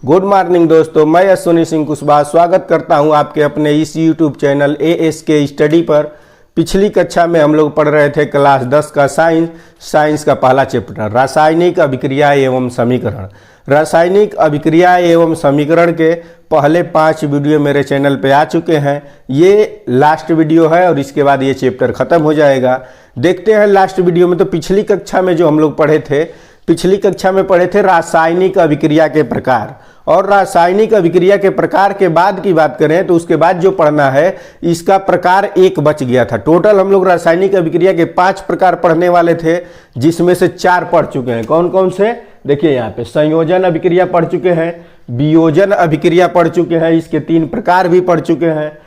Good morning दोस्तों, मैं अश्विनी सिंह कुशवाहा स्वागत करता हूं आपके अपने इस यूट्यूब चैनल ASK स्टडी पर। पिछली कक्षा में हम लोग पढ़ रहे थे क्लास 10 का साइंस का पहला चैप्टर रासायनिक अभिक्रिया एवं समीकरण। रासायनिक अभिक्रिया एवं समीकरण के पहले 5 वीडियो मेरे चैनल पे आ चुके हैं। ये लास्ट वीडियो है और इसके बाद ये चैप्टर खत्म हो जाएगा। देखते हैं लास्ट वीडियो में। तो पिछली कक्षा में जो हम लोग पढ़े थे रासायनिक अभिक्रिया के प्रकार, और रासायनिक अभिक्रिया के प्रकार के बाद की बात करें तो उसके बाद जो पढ़ना है इसका प्रकार एक बच गया था। टोटल हम लोग रासायनिक अभिक्रिया के 5 प्रकार पढ़ने वाले थे, जिसमें से 4 पढ़ चुके हैं। कौन कौन से देखिए यहाँ पे, संयोजन अभिक्रिया पढ़ चुके हैं, वियोजन अभिक्रिया पढ़ चुके हैं, इसके 3 प्रकार भी पढ़ चुके हैं,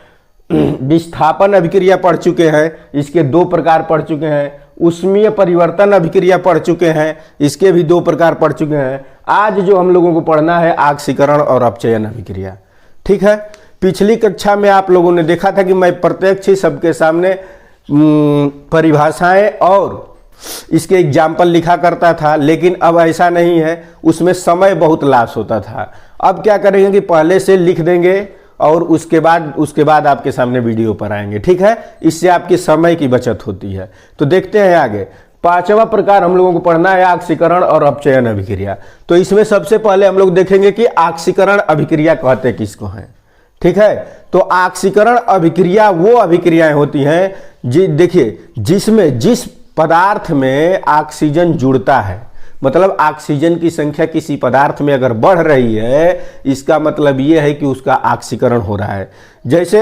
विस्थापन अभिक्रिया पढ़ चुके हैं, इसके 2 प्रकार पढ़ चुके हैं, ऊष्मीय परिवर्तन अभिक्रिया पढ़ चुके हैं, इसके भी 2 प्रकार पढ़ चुके हैं। आज जो हम लोगों को पढ़ना है आक्सीकरण और अपचयन अभिक्रिया। ठीक है, पिछली कक्षा में आप लोगों ने देखा था कि मैं प्रत्यक्ष ही सबके सामने परिभाषाएं और इसके एग्जाम्पल लिखा करता था, लेकिन अब ऐसा नहीं है, उसमें समय बहुत लॉस होता था। अब क्या करेंगे कि पहले से लिख देंगे और उसके बाद आपके सामने वीडियो पर आएंगे। ठीक है, इससे आपके समय की बचत होती है। तो देखते हैं आगे। 5वां प्रकार हम लोगों को पढ़ना है आक्सीकरण और अपचयन अभिक्रिया। तो इसमें सबसे पहले हम लोग देखेंगे कि आक्सीकरण अभिक्रिया कहते किसको हैं। ठीक है, तो आक्सीकरण अभिक्रिया वो अभिक्रियाएं होती हैं देखिए जिसमें जिस पदार्थ में ऑक्सीजन जुड़ता है, मतलब ऑक्सीजन की संख्या किसी पदार्थ में अगर बढ़ रही है, इसका मतलब यह है कि उसका ऑक्सीकरण हो रहा है। जैसे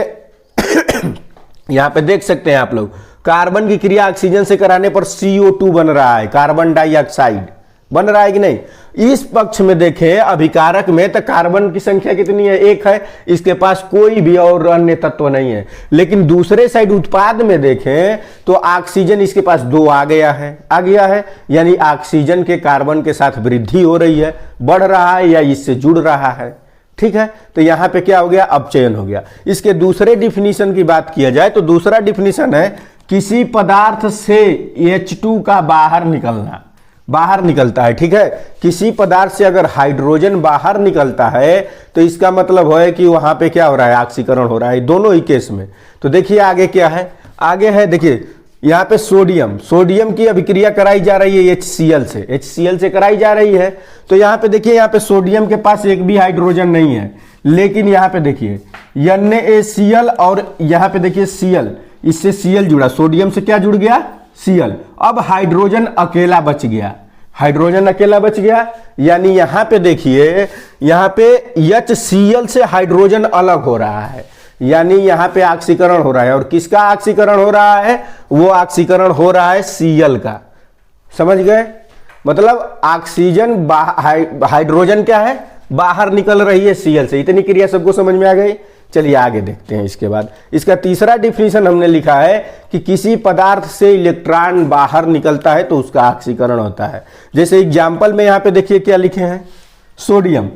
यहां पे देख सकते हैं आप लोग, कार्बन की क्रिया ऑक्सीजन से कराने पर CO2 बन रहा है, कार्बन डाइऑक्साइड बन रहा है कि नहीं। इस पक्ष में देखें अभिकारक में तो कार्बन की संख्या कितनी है, 1 है, इसके पास कोई भी और अन्य तत्व नहीं है। लेकिन दूसरे साइड उत्पाद में देखें तो ऑक्सीजन इसके पास 2 आ गया है, यानी ऑक्सीजन के कार्बन के साथ वृद्धि हो रही है, बढ़ रहा है या इससे जुड़ रहा है। ठीक है, तो यहां पे क्या हो गया, अपचयन हो गया। इसके दूसरे डिफिनीशन की बात किया जाए तो दूसरा डिफिनीशन है किसी पदार्थ से H2 का बाहर निकलता है। ठीक है, किसी पदार्थ से अगर हाइड्रोजन बाहर निकलता है तो इसका मतलब है कि वहां पे क्या हो रहा है, ऑक्सीकरण हो रहा है, दोनों ही केस में। तो देखिए आगे क्या है, आगे है देखिए यहाँ पे सोडियम की अभिक्रिया कराई जा रही है HCl से कराई जा रही है। तो यहाँ पे देखिए, यहाँ पे सोडियम के पास एक भी हाइड्रोजन नहीं है, लेकिन यहाँ पे देखिए NaCl और यहाँ पे देखिए Cl, इससे Cl जुड़ा, सोडियम से क्या जुड़ गया, Cl। अब हाइड्रोजन अकेला बच गया, यानी यहां पे देखिए, यहां पे HCl से हाइड्रोजन अलग हो रहा है, यानी यहां पे ऑक्सीकरण हो रहा है। और किसका ऑक्सीकरण हो रहा है, वो ऑक्सीकरण हो रहा है Cl का। समझ गए, मतलब ऑक्सीजन हाइड्रोजन क्या है, बाहर निकल रही है Cl से। इतनी क्रिया सबको समझ में आ गई। चलिए आगे देखते हैं। इसके बाद इसका तीसरा डिफिनीशन हमने लिखा है कि किसी पदार्थ से इलेक्ट्रॉन बाहर निकलता है तो उसका ऑक्सीकरण होता है। जैसे एग्जांपल में यहाँ पे देखिए क्या लिखे हैं, सोडियम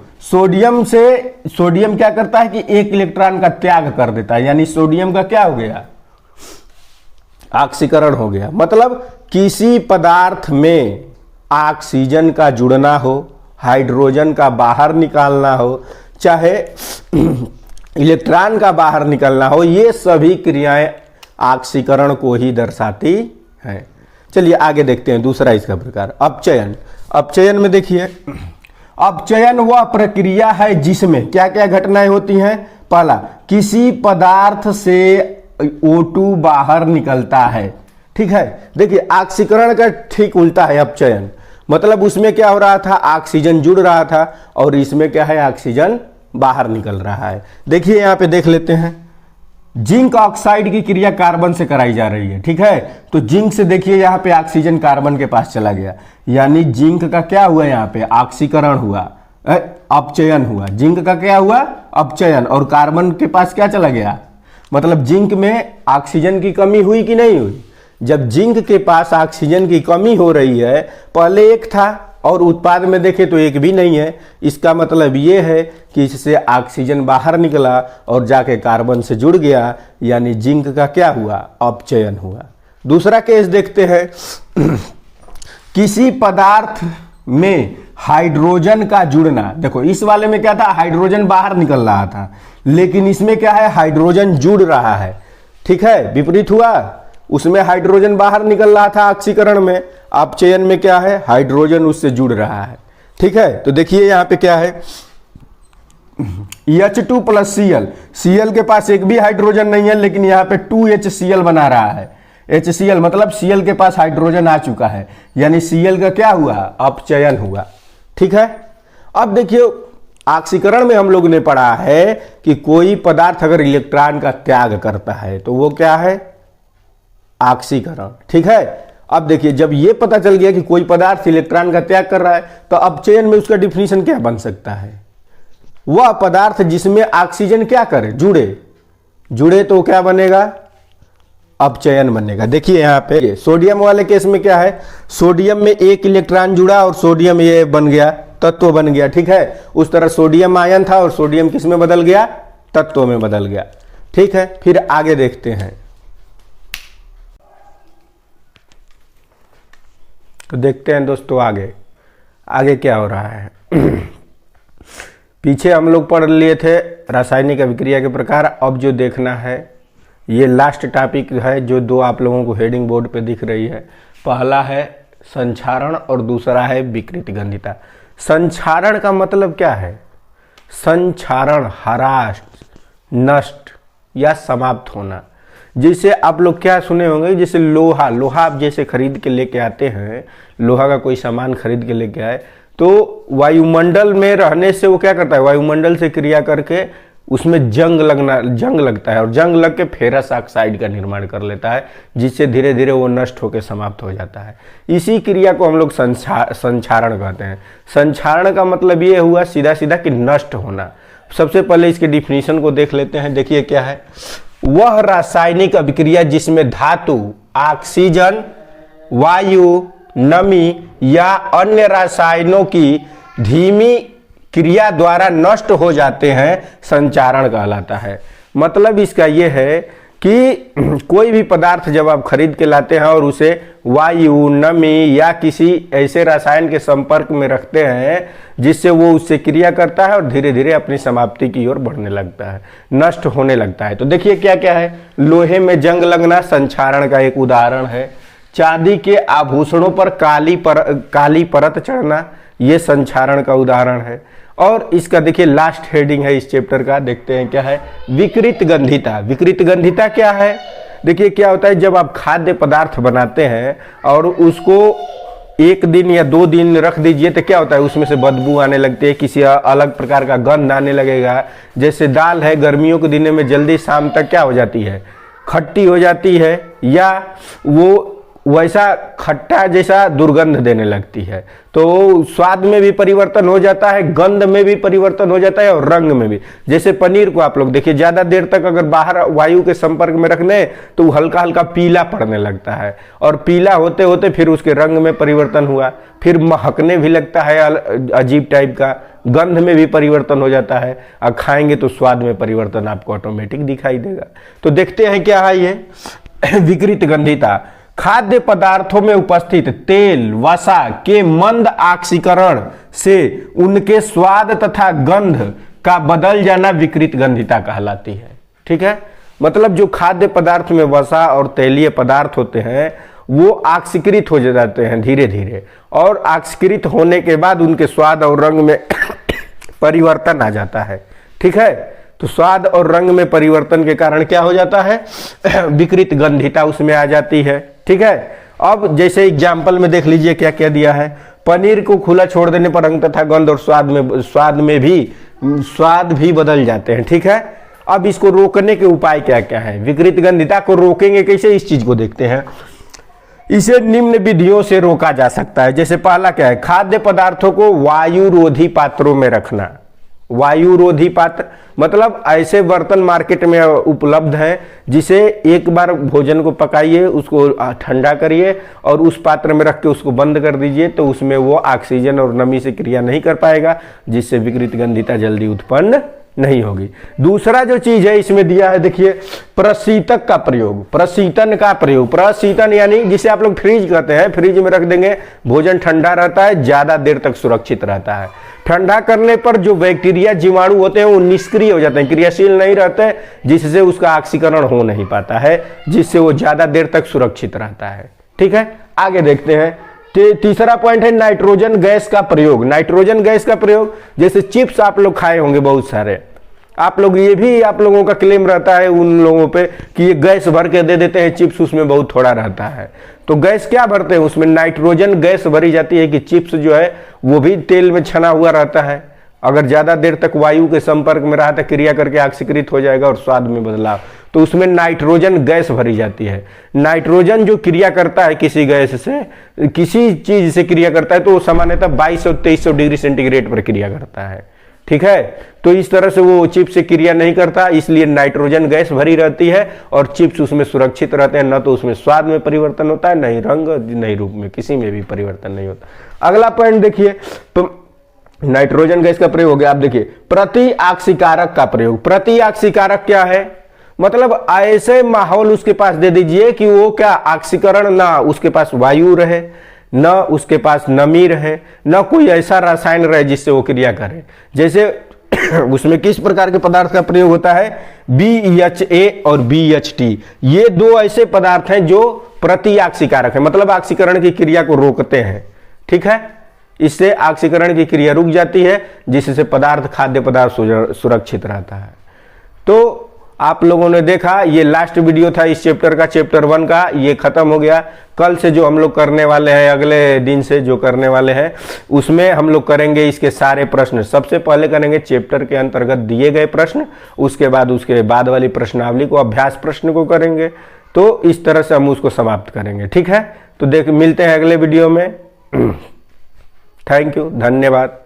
क्या करता है कि 1 इलेक्ट्रॉन का त्याग कर देता है, यानी सोडियम का क्या हो गया, ऑक्सीकरण हो गया। मतलब किसी पदार्थ में ऑक्सीजन का जुड़ना हो, हाइड्रोजन का बाहर निकालना हो, चाहे इलेक्ट्रॉन का बाहर निकलना हो, ये सभी क्रियाएं ऑक्सीकरण को ही दर्शाती हैं। चलिए आगे देखते हैं दूसरा इसका प्रकार अपचयन में देखिए, अपचयन वह प्रक्रिया है जिसमें क्या क्या घटनाएं होती हैं। पहला, किसी पदार्थ से O2 बाहर निकलता है। ठीक है, देखिए ऑक्सीकरण का ठीक उल्टा है अपचयन, मतलब उसमें क्या हो रहा था, ऑक्सीजन जुड़ रहा था, और इसमें क्या है, ऑक्सीजन बाहर निकल रहा है। देखिए यहां पे देख लेते हैं, जिंक ऑक्साइड की क्रिया कार्बन से कराई जा रही है। ठीक है, तो जिंक से देखिए यहां पे ऑक्सीजन कार्बन के पास चला गया, यानी जिंक का क्या हुआ, यहां पे ऑक्सीकरण हुआ, अपचयन हुआ। जिंक का क्या हुआ, अपचयन, और कार्बन के पास क्या चला गया, मतलब जिंक में ऑक्सीजन की कमी हुई कि नहीं हुई। जब जिंक के पास ऑक्सीजन की कमी हो रही है, पहले 1 था और उत्पाद में देखें तो 1 भी नहीं है, इसका मतलब ये है कि इससे ऑक्सीजन बाहर निकला और जाके कार्बन से जुड़ गया, यानी जिंक का क्या हुआ, अपचयन हुआ। दूसरा केस देखते हैं, किसी पदार्थ में हाइड्रोजन का जुड़ना। देखो इस वाले में क्या था, हाइड्रोजन बाहर निकल रहा था, लेकिन इसमें क्या है, हाइड्रोजन जुड़ रहा है। ठीक है, विपरीत हुआ, उसमें हाइड्रोजन बाहर निकल रहा था ऑक्सीकरण में, अपचयन में क्या है, हाइड्रोजन उससे जुड़ रहा है। ठीक है, तो देखिए यहां पे क्या है, H2 प्लस Cl, Cl के पास एक भी हाइड्रोजन नहीं है, लेकिन यहाँ पे 2HCl बना रहा है। HCl मतलब Cl के पास हाइड्रोजन आ चुका है, यानी Cl का क्या हुआ, अपचयन हुआ। ठीक है, अब देखिए ऑक्सीकरण में हम लोग ने पढ़ा है कि कोई पदार्थ अगर इलेक्ट्रॉन का त्याग करता है तो वो क्या है, ऑक्सीकरण। ठीक है, अब देखिए जब ये पता चल गया कि कोई पदार्थ इलेक्ट्रॉन का त्याग कर रहा है, तो अपचयन में उसका डिफिनीशन क्या बन सकता है, वह पदार्थ जिसमें ऑक्सीजन क्या करे, जुड़े तो क्या बनेगा, अपचयन बनेगा। देखिए यहां पे सोडियम वाले केस में क्या है, सोडियम में एक इलेक्ट्रॉन जुड़ा और सोडियम ये बन गया, तत्व बन गया। ठीक है, उस तरह सोडियम आयन था और सोडियम किस में बदल गया, तत्व में बदल गया। ठीक है, फिर आगे देखते हैं। तो देखते हैं दोस्तों आगे क्या हो रहा है। पीछे हम लोग पढ़ लिए थे रासायनिक अभिक्रिया के प्रकार। अब जो देखना है, ये लास्ट टॉपिक है जो दो आप लोगों को हेडिंग बोर्ड पे दिख रही है। पहला है संक्षारण और दूसरा है विकृत गंधिता। संक्षारण का मतलब क्या है, संक्षारण ह्रास, नष्ट या समाप्त होना। जैसे आप लोग क्या सुने होंगे, जैसे लोहा आप जैसे खरीद के लेके आते हैं, लोहा का कोई सामान खरीद के लेके आए, तो वायुमंडल में रहने से वो क्या करता है, वायुमंडल से क्रिया करके उसमें जंग लगता है और जंग लग के फेरस ऑक्साइड का निर्माण कर लेता है, जिससे धीरे धीरे वो नष्ट होकर समाप्त हो जाता है। इसी क्रिया को हम लोग संक्षारण कहते हैं। संक्षारण का मतलब ये हुआ सीधा सीधा कि नष्ट होना। सबसे पहले इसके डिफिनीशन को देख लेते हैं। देखिए क्या है, वह रासायनिक अभिक्रिया जिसमें धातु, ऑक्सीजन, वायु, नमी या अन्य रसायनों की धीमी क्रिया द्वारा नष्ट हो जाते हैं, संक्षारण कहलाता है। मतलब इसका यह है कि कोई भी पदार्थ जब आप खरीद के लाते हैं और उसे वायु, नमी या किसी ऐसे रसायन के संपर्क में रखते हैं जिससे वो उससे क्रिया करता है और धीरे धीरे अपनी समाप्ति की ओर बढ़ने लगता है, नष्ट होने लगता है। तो देखिए क्या क्या है, लोहे में जंग लगना संक्षारण का एक उदाहरण है। चांदी के आभूषणों पर काली परत चढ़ना, ये संक्षारण का उदाहरण है। और इसका देखिए लास्ट हेडिंग है इस चैप्टर का, देखते हैं क्या है, विकृत गंधिता। विकृत गंधिता क्या है, देखिए क्या होता है, जब आप खाद्य पदार्थ बनाते हैं और उसको 1 दिन या 2 दिन रख दीजिए तो क्या होता है, उसमें से बदबू आने लगती है, किसी अलग प्रकार का गंध आने लगेगा। जैसे दाल है, गर्मियों के दिनों में जल्दी शाम तक क्या हो जाती है, खट्टी हो जाती है, या वो वैसा खट्टा जैसा दुर्गंध देने लगती है। तो स्वाद में भी परिवर्तन हो जाता है, गंध में भी परिवर्तन हो जाता है और रंग में भी। जैसे पनीर को आप लोग देखिए, ज्यादा देर तक अगर बाहर वायु के संपर्क में रखने तो हल्का हल्का पीला पड़ने लगता है, और पीला होते होते फिर उसके रंग में परिवर्तन हुआ, फिर महकने भी लगता है अजीब टाइप का, गंध में भी परिवर्तन हो जाता है, और खाएंगे तो स्वाद में परिवर्तन आपको ऑटोमेटिक दिखाई देगा। तो देखते हैं क्या है ये विकृत गंधिता। खाद्य पदार्थों में उपस्थित तेल, वसा के मंद ऑक्सीकरण से उनके स्वाद तथा गंध का बदल जाना विकृत गंधिता कहलाती है। ठीक है, मतलब जो खाद्य पदार्थ में वसा और तेलीय पदार्थ होते हैं वो ऑक्सीकृत हो जाते हैं धीरे धीरे, और ऑक्सीकृत होने के बाद उनके स्वाद और रंग में परिवर्तन आ जाता है। ठीक है, तो स्वाद और रंग में परिवर्तन के कारण क्या हो जाता है, विकृत गंधिता उसमें आ जाती है। ठीक है, अब जैसे एग्जाम्पल में देख लीजिए क्या क्या दिया है। पनीर को खुला छोड़ देने पर रंग तथा गंध और स्वाद भी बदल जाते हैं। ठीक है, अब इसको रोकने के उपाय क्या क्या है, विकृत गंधिता को रोकेंगे कैसे, इस चीज को देखते हैं। इसे निम्न विधियों से रोका जा सकता है। जैसे पहला क्या है, खाद्य पदार्थों को वायुरोधी पात्रों में रखना। वायुरोधी पात्र मतलब ऐसे बर्तन मार्केट में उपलब्ध हैं जिसे एक बार भोजन को पकाइए, उसको ठंडा करिए और उस पात्र में रख के उसको बंद कर दीजिए, तो उसमें वो ऑक्सीजन और नमी से क्रिया नहीं कर पाएगा, जिससे विकृत गंधिता जल्दी उत्पन्न नहीं होगी। दूसरा जो चीज है इसमें दिया है, देखिए प्रशीतक का प्रयोग, प्रशीतन का प्रयोग। प्रशीतन यानी जिसे आप लोग फ्रीज कहते हैं, फ्रिज में रख देंगे भोजन ठंडा रहता है, ज्यादा देर तक सुरक्षित रहता है। ठंडा करने पर जो बैक्टीरिया जीवाणु होते हैं वो निष्क्रिय हो जाते हैं, क्रियाशील नहीं रहते, जिससे उसका ऑक्सीकरण हो नहीं पाता है, जिससे वो ज्यादा देर तक सुरक्षित रहता है। ठीक है, आगे देखते हैं। तीसरा पॉइंट है नाइट्रोजन गैस का प्रयोग। नाइट्रोजन गैस का प्रयोग, जैसे चिप्स आप लोग खाए होंगे बहुत सारे, आप लोग ये भी आप लोगों का क्लेम रहता है उन लोगों पे कि ये गैस भर के दे देते हैं चिप्स, उसमें बहुत थोड़ा रहता है। तो गैस क्या भरते हैं, उसमें नाइट्रोजन गैस भरी जाती है कि चिप्स जो है वो भी तेल में छना हुआ रहता है, अगर ज्यादा देर तक वायु के संपर्क में रहा तो क्रिया करके ऑक्सीकृत हो जाएगा और स्वाद में बदलाव, तो उसमें नाइट्रोजन गैस भरी जाती है। नाइट्रोजन जो क्रिया करता है किसी गैस से, किसी चीज से क्रिया करता है, तो वो सामान्यतः 2200-2300 डिग्री सेंटीग्रेड पर क्रिया करता है। ठीक है, तो इस तरह से वो चिप्स से क्रिया नहीं करता, इसलिए नाइट्रोजन गैस भरी रहती है और चिप्स उसमें सुरक्षित रहते हैं। न तो उसमें स्वाद में परिवर्तन होता है, नहीं रंग, नहीं रूप में, किसी में भी परिवर्तन नहीं होता। अगला पॉइंट देखिए, तो नाइट्रोजन गैस का प्रयोग हो गया। आप देखिए प्रति ऑक्सीकारक का प्रयोग। प्रति ऑक्सीकारक क्या है, मतलब ऐसे माहौल उसके पास दे दीजिए कि वो क्या ऑक्सीकरण, ना उसके पास वायु रहे, न उसके पास नमी रहे, न कोई ऐसा रसायन रहे जिससे वो क्रिया करे। जैसे उसमें किस प्रकार के पदार्थ का प्रयोग होता है, BHA और BHT, ये दो ऐसे पदार्थ हैं जो प्रति ऑक्सीकारक है, मतलब ऑक्सीकरण की क्रिया को रोकते हैं। ठीक है, इससे ऑक्सीकरण की क्रिया रुक जाती है, जिससे पदार्थ, खाद्य पदार्थ सुरक्षित रहता है। तो आप लोगों ने देखा, ये लास्ट वीडियो था इस चैप्टर का, चैप्टर 1 का, ये खत्म हो गया। कल से जो हम लोग करने वाले हैं, अगले दिन से जो करने वाले हैं, उसमें हम लोग करेंगे इसके सारे प्रश्न। सबसे पहले करेंगे चैप्टर के अंतर्गत दिए गए प्रश्न, उसके बाद वाली प्रश्नावली को, अभ्यास प्रश्न को करेंगे। तो इस तरह से हम उसको समाप्त करेंगे। ठीक है, तो मिलते हैं अगले वीडियो में। थैंक यू, धन्यवाद।